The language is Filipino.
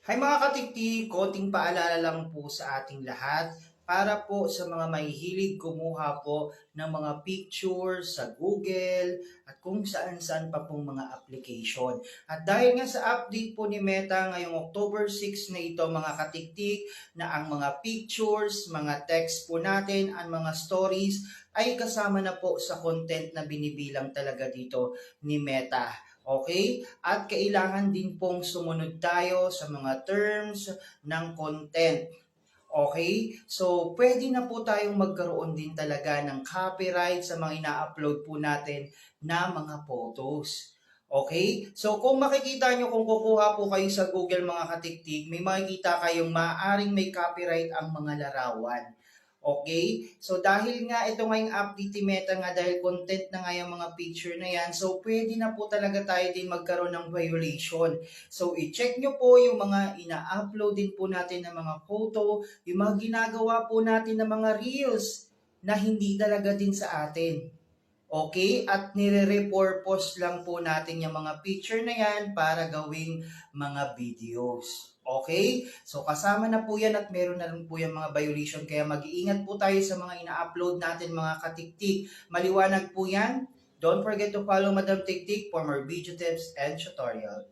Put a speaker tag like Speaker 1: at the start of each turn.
Speaker 1: Hi mga katiktik, konting paalala lang po sa ating lahat para po sa mga mahihilig kumuha po ng mga pictures sa Google at kung saan-saan pa pong mga application. At dahil nga sa update po ni Meta ngayong October 6 na ito mga katiktik na ang mga pictures, mga text po natin, ang mga stories ay kasama na po sa content na binibilang talaga dito ni Meta. Okay? At kailangan din pong sumunod tayo sa mga terms ng content. Okay? So, pwede na po tayong magkaroon din talaga ng copyright sa mga ina-upload po natin na mga photos. Okay? So, kung makikita nyo, kung kukuha po kayo sa Google mga katiktik, may makikita kayong maaaring may copyright ang mga larawan. Okay? So, dahil nga ito ngayong update ni Meta nga, dahil content na nga yung mga picture na yan, so pwede na po talaga tayo din magkaroon ng violation. So, i-check nyo po yung mga ina-upload din po natin ng mga photo, yung mga ginagawa po natin ng mga reels na hindi talaga din sa atin. Okay? At nire-repurpose lang po natin yung mga picture na yan para gawing mga videos. Okay? So kasama na po yan at meron na rin po yung mga violation. Kaya mag-iingat po tayo sa mga ina-upload natin mga katiktik. Maliwanag po yan. Don't forget to follow Madam Tiktik for more video tips and tutorial.